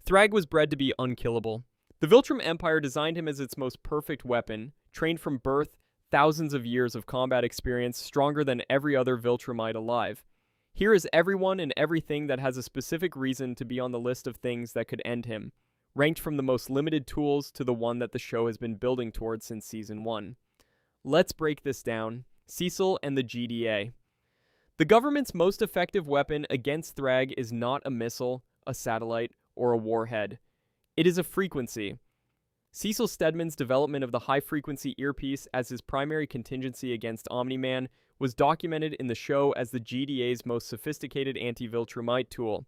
Thragg was bred to be unkillable. The Viltrum Empire designed him as its most perfect weapon, trained from birth, thousands of years of combat experience, stronger than every other Viltrumite alive. Here is everyone and everything that has a specific reason to be on the list of things that could end him, ranked from the most limited tools to the one that the show has been building towards since Season 1. Let's break this down. Cecil and the GDA. The government's most effective weapon against Thragg is not a missile, a satellite, or a warhead. It is a frequency. Cecil Stedman's development of the high-frequency earpiece as his primary contingency against Omni-Man was documented in the show as the GDA's most sophisticated anti-Viltrumite tool.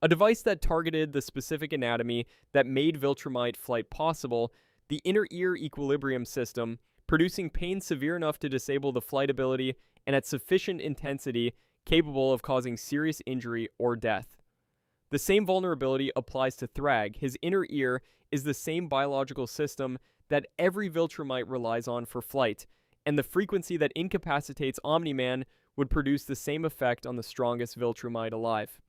A device that targeted the specific anatomy that made Viltrumite flight possible, the inner ear equilibrium system, producing pain severe enough to disable the flight ability and at sufficient intensity capable of causing serious injury or death. The same vulnerability applies to Thragg. His inner ear is the same biological system that every Viltrumite relies on for flight, and the frequency that incapacitates Omni-Man would produce the same effect on the strongest Viltrumite alive.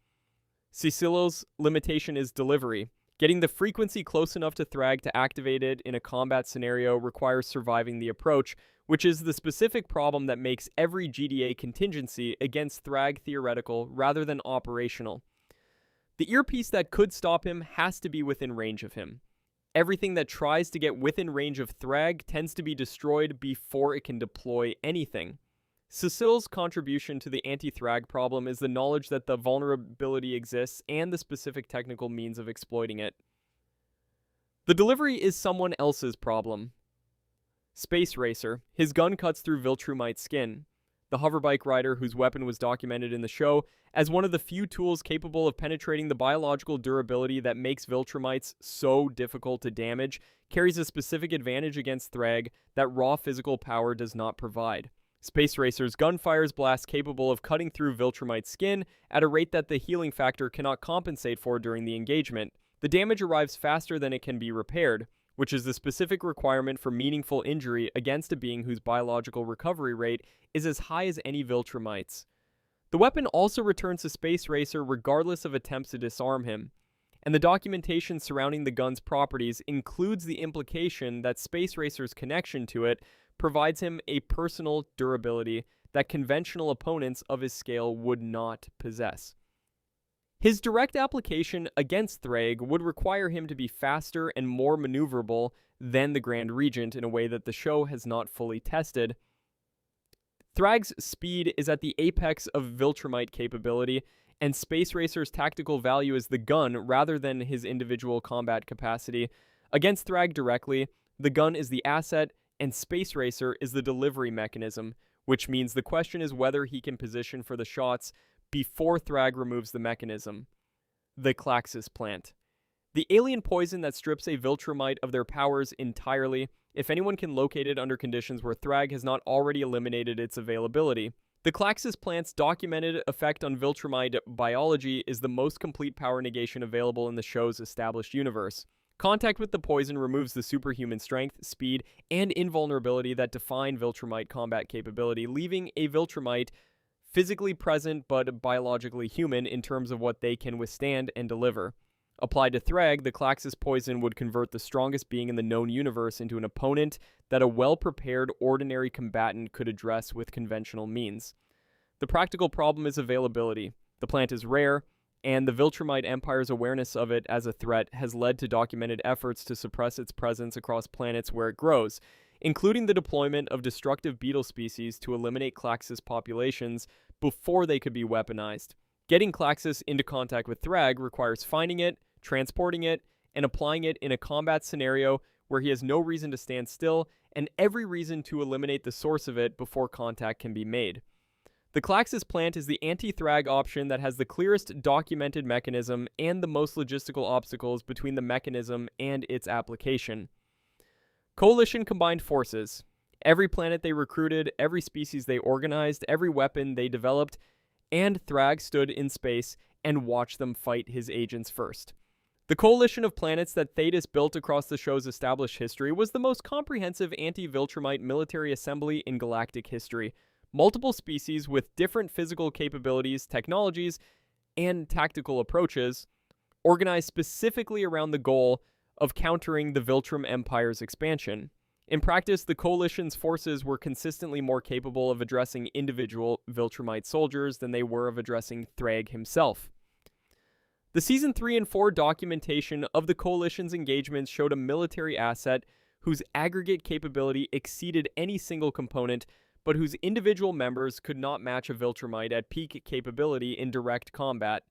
Cecil's limitation is delivery. Getting the frequency close enough to Thragg to activate it in a combat scenario requires surviving the approach, which is the specific problem that makes every GDA contingency against Thragg theoretical rather than operational. The earpiece that could stop him has to be within range of him. Everything that tries to get within range of Thragg tends to be destroyed before it can deploy anything. Cecil's contribution to the anti-Thragg problem is the knowledge that the vulnerability exists and the specific technical means of exploiting it. The delivery is someone else's problem. Space Racer. His gun cuts through Viltrumite skin. The hoverbike rider, whose weapon was documented in the show as one of the few tools capable of penetrating the biological durability that makes Viltrumites so difficult to damage, carries a specific advantage against Thragg that raw physical power does not provide. Space Racer's gun fires blasts capable of cutting through Viltrumite skin at a rate that the healing factor cannot compensate for during the engagement. The damage arrives faster than it can be repaired, which is the specific requirement for meaningful injury against a being whose biological recovery rate is as high as any Viltrumites. The weapon also returns to Space Racer regardless of attempts to disarm him, and the documentation surrounding the gun's properties includes the implication that Space Racer's connection to it provides him a personal durability that conventional opponents of his scale would not possess. His direct application against Thragg would require him to be faster and more maneuverable than the Grand Regent in a way that the show has not fully tested. Thragg's speed is at the apex of Viltrumite capability, and Space Racer's tactical value is the gun rather than his individual combat capacity. Against Thragg directly, the gun is the asset, and Space Racer is the delivery mechanism, which means the question is whether he can position for the shots before Thragg removes the mechanism. The Claxus plant. The alien poison that strips a Viltrumite of their powers entirely, if anyone can locate it under conditions where Thragg has not already eliminated its availability. The Claxus plant's documented effect on Viltrumite biology is the most complete power negation available in the show's established universe. Contact with the poison removes the superhuman strength, speed, and invulnerability that define Viltrumite combat capability, leaving a Viltrumite physically present but biologically human in terms of what they can withstand and deliver. Applied to Thragg, the Claxus poison would convert the strongest being in the known universe into an opponent that a well-prepared ordinary combatant could address with conventional means. The practical problem is availability. The plant is rare, and the Viltrumite Empire's awareness of it as a threat has led to documented efforts to suppress its presence across planets where it grows, including the deployment of destructive beetle species to eliminate Claxus populations before they could be weaponized. Getting Claxus into contact with Thragg requires finding it, transporting it, and applying it in a combat scenario where he has no reason to stand still and every reason to eliminate the source of it before contact can be made. The Claxus plant is the anti-Thragg option that has the clearest documented mechanism and the most logistical obstacles between the mechanism and its application. Coalition combined forces. Every planet they recruited, every species they organized, every weapon they developed, and Thragg stood in space and watched them fight his agents first. The coalition of planets that Thetis built across the show's established history was the most comprehensive anti-Viltrumite military assembly in galactic history. Multiple species with different physical capabilities, technologies, and tactical approaches, organized specifically around the goal of countering the Viltrum Empire's expansion. In practice, the coalition's forces were consistently more capable of addressing individual Viltrumite soldiers than they were of addressing Thragg himself. The Season 3 and 4 documentation of the coalition's engagements showed a military asset whose aggregate capability exceeded any single component, but whose individual members could not match a Viltrumite at peak capability in direct combat.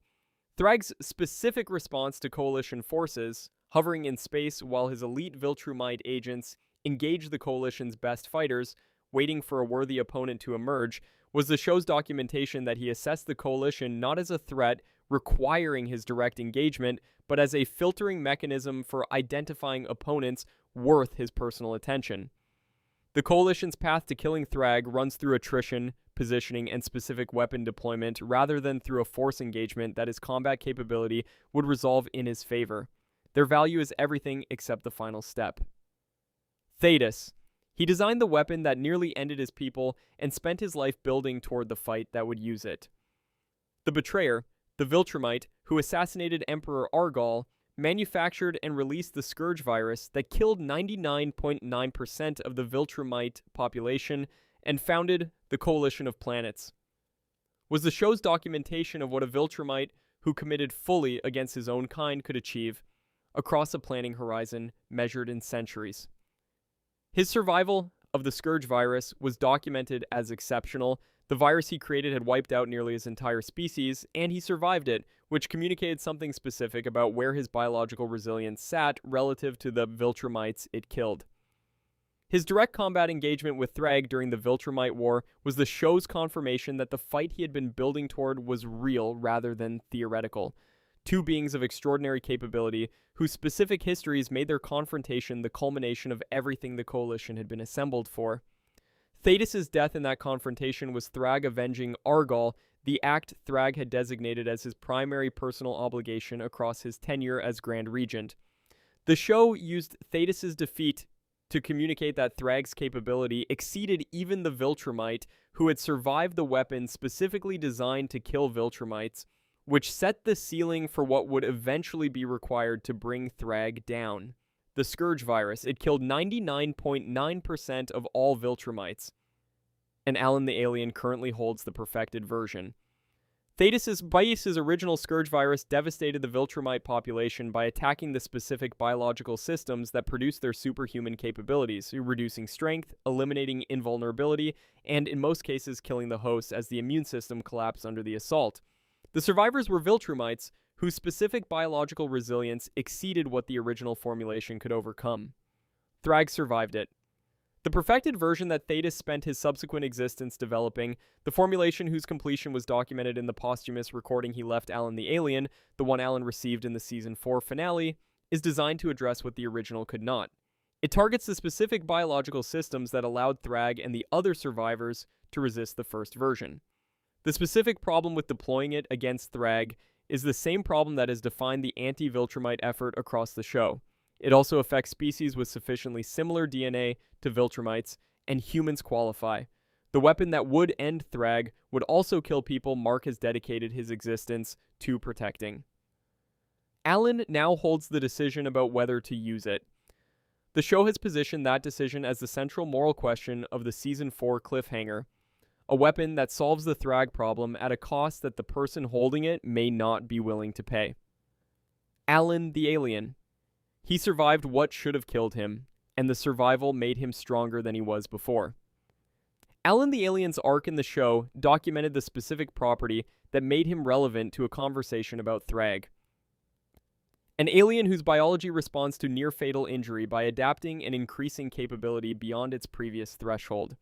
Thragg's specific response to coalition forces, hovering in space while his elite Viltrumite agents engaged the coalition's best fighters, waiting for a worthy opponent to emerge, was the show's documentation that he assessed the coalition not as a threat requiring his direct engagement, but as a filtering mechanism for identifying opponents worth his personal attention. The coalition's path to killing Thragg runs through attrition, positioning, and specific weapon deployment rather than through a force engagement that his combat capability would resolve in his favor. Their value is everything except the final step. Thetis. He designed the weapon that nearly ended his people and spent his life building toward the fight that would use it. The betrayer, the Viltrumite, who assassinated Emperor Argal, manufactured and released the Scourge virus that killed 99.9% of the Viltrumite population and founded the Coalition of Planets. Was the show's documentation of what a Viltrumite who committed fully against his own kind could achieve across a planning horizon measured in centuries. His survival of the Scourge virus was documented as exceptional. The virus he created had wiped out nearly his entire species, and he survived it, which communicated something specific about where his biological resilience sat relative to the Viltrumites it killed. His direct combat engagement with Thragg during the Viltrumite War was the show's confirmation that the fight he had been building toward was real rather than theoretical. Two beings of extraordinary capability, whose specific histories made their confrontation the culmination of everything the Coalition had been assembled for. Thetis' death in that confrontation was Thragg avenging Argal, the act Thragg had designated as his primary personal obligation across his tenure as Grand Regent. The show used Thetis' defeat to communicate that Thragg's capability exceeded even the Viltrumite, who had survived the weapon specifically designed to kill Viltrumites, which set the ceiling for what would eventually be required to bring Thragg down. The Scourge virus. It killed 99.9% of all Viltrumites, and Alan the Alien currently holds the perfected version. Thetis' original Scourge virus devastated the Viltrumite population by attacking the specific biological systems that produce their superhuman capabilities, reducing strength, eliminating invulnerability, and in most cases killing the host as the immune system collapsed under the assault. The survivors were Viltrumites, whose specific biological resilience exceeded what the original formulation could overcome. Thragg survived it. The perfected version that Thetis spent his subsequent existence developing, the formulation whose completion was documented in the posthumous recording he left Alan the Alien, the one Alan received in the Season 4 finale, is designed to address what the original could not. It targets the specific biological systems that allowed Thragg and the other survivors to resist the first version. The specific problem with deploying it against Thragg is the same problem that has defined the anti-Viltrumite effort across the show. It also affects species with sufficiently similar DNA to Viltrumites, and humans qualify. The weapon that would end Thragg would also kill people Mark has dedicated his existence to protecting. Alan now holds the decision about whether to use it. The show has positioned that decision as the central moral question of the Season 4 cliffhanger. A weapon that solves the Thragg problem at a cost that the person holding it may not be willing to pay. Alan the Alien. He survived what should have killed him, and the survival made him stronger than he was before. Alan the Alien's arc in the show documented the specific property that made him relevant to a conversation about Thragg. An alien whose biology responds to near-fatal injury by adapting and increasing capability beyond its previous threshold.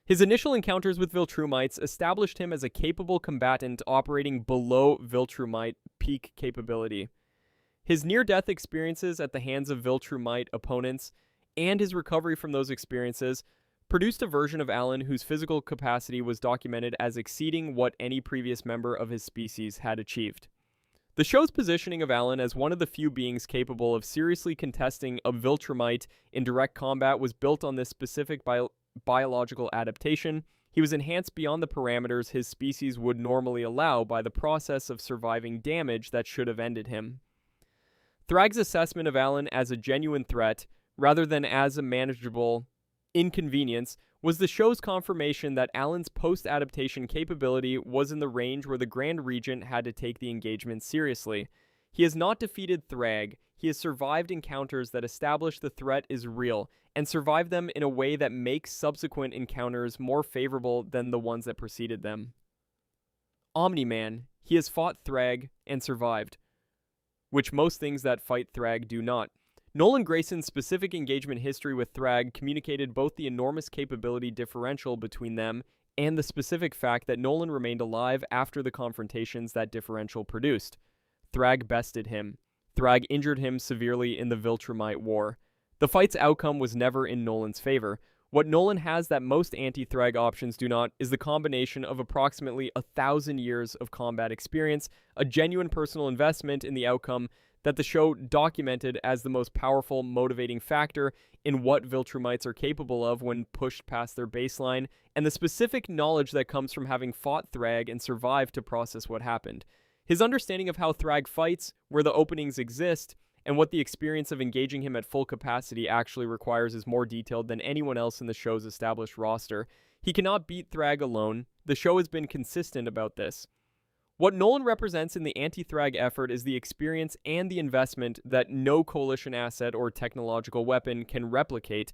His initial encounters with Viltrumites established him as a capable combatant operating below Viltrumite peak capability. His near-death experiences at the hands of Viltrumite opponents and his recovery from those experiences produced a version of Alan whose physical capacity was documented as exceeding what any previous member of his species had achieved. The show's positioning of Alan as one of the few beings capable of seriously contesting a Viltrumite in direct combat was built on this specific biological adaptation. He was enhanced beyond the parameters his species would normally allow by the process of surviving damage that should have ended him. Thragg's assessment of Alan as a genuine threat, rather than as a manageable inconvenience, was the show's confirmation that Alan's post-adaptation capability was in the range where the Grand Regent had to take the engagement seriously. He has not defeated Thragg, he has survived encounters that establish the threat is real, and survived them in a way that makes subsequent encounters more favorable than the ones that preceded them. Omni-Man, he has fought Thragg and survived, which most things that fight Thragg do not. Nolan Grayson's specific engagement history with Thragg communicated both the enormous capability differential between them and the specific fact that Nolan remained alive after the confrontations that differential produced. Thragg bested him. Thragg injured him severely in the Viltrumite War. The fight's outcome was never in Nolan's favor. What Nolan has that most anti-Thragg options do not is the combination of approximately 1,000 years of combat experience, a genuine personal investment in the outcome that the show documented as the most powerful motivating factor in what Viltrumites are capable of when pushed past their baseline, and the specific knowledge that comes from having fought Thragg and survived to process what happened. His understanding of how Thragg fights, where the openings exist, and what the experience of engaging him at full capacity actually requires is more detailed than anyone else in the show's established roster. He cannot beat Thragg alone. The show has been consistent about this. What Nolan represents in the anti-Thragg effort is the experience and the investment that no coalition asset or technological weapon can replicate,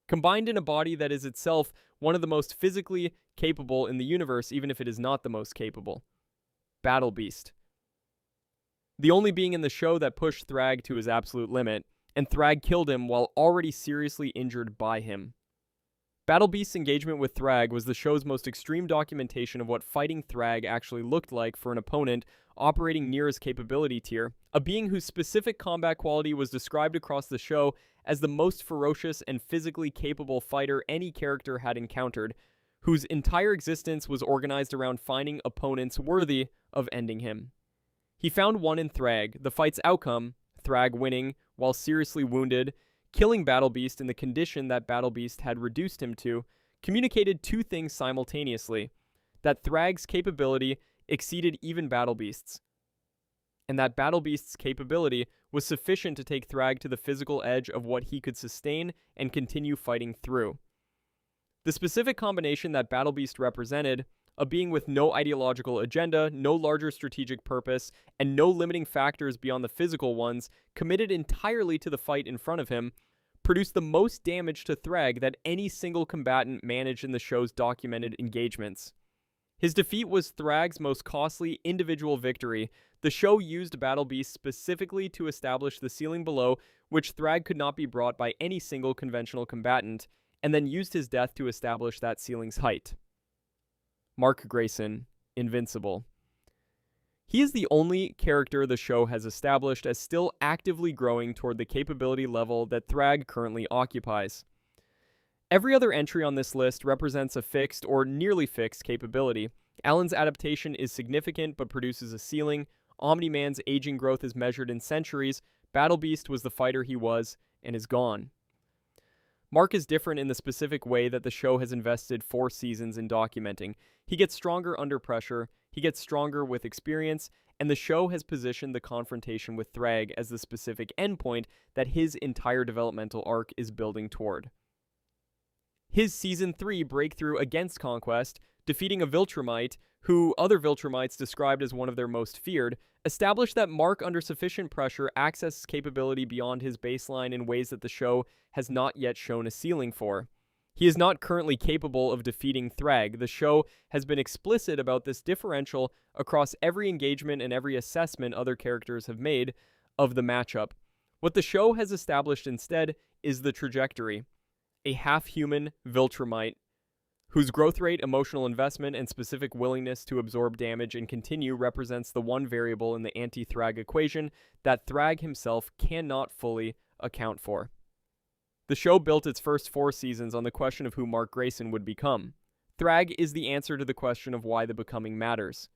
combined in a body that is itself one of the most physically capable in the universe, even if it is not the most capable. Battle Beast. The only being in the show that pushed Thragg to his absolute limit, and Thragg killed him while already seriously injured by him. Battle Beast's engagement with Thragg was the show's most extreme documentation of what fighting Thragg actually looked like for an opponent operating near his capability tier, a being whose specific combat quality was described across the show as the most ferocious and physically capable fighter any character had encountered, whose entire existence was organized around finding opponents worthy of ending him. He found one in Thragg, the fight's outcome, Thragg winning while seriously wounded, killing Battle Beast in the condition that Battle Beast had reduced him to, communicated two things simultaneously: that Thragg's capability exceeded even Battle Beast's, and that Battle Beast's capability was sufficient to take Thragg to the physical edge of what he could sustain and continue fighting through. The specific combination that Battle Beast represented, a being with no ideological agenda, no larger strategic purpose, and no limiting factors beyond the physical ones, committed entirely to the fight in front of him, produced the most damage to Thragg that any single combatant managed in the show's documented engagements. His defeat was Thragg's most costly individual victory. The show used Battle Beast specifically to establish the ceiling below which Thragg could not be brought by any single conventional combatant, and then used his death to establish that ceiling's height. Mark Grayson, Invincible. He is the only character the show has established as still actively growing toward the capability level that Thragg currently occupies. Every other entry on this list represents a fixed or nearly fixed capability. Alan's adaptation is significant but produces a ceiling. Omni-Man's aging growth is measured in centuries. Battle Beast was the fighter he was and is gone. Mark is different in the specific way that the show has invested 4 seasons in documenting. He gets stronger under pressure, he gets stronger with experience, and the show has positioned the confrontation with Thragg as the specific endpoint that his entire developmental arc is building toward. His Season 3 breakthrough against Conquest, defeating a Viltrumite, who other Viltrumites described as one of their most feared, established that Mark, under sufficient pressure, accesses capability beyond his baseline in ways that the show has not yet shown a ceiling for. He is not currently capable of defeating Thragg. The show has been explicit about this differential across every engagement and every assessment other characters have made of the matchup. What the show has established instead is the trajectory. A half-human Viltrumite, whose growth rate, emotional investment, and specific willingness to absorb damage and continue represents the one variable in the anti-Thragg equation that Thragg himself cannot fully account for. The show built its first 4 seasons on the question of who Mark Grayson would become. Thragg is the answer to the question of why the becoming matters.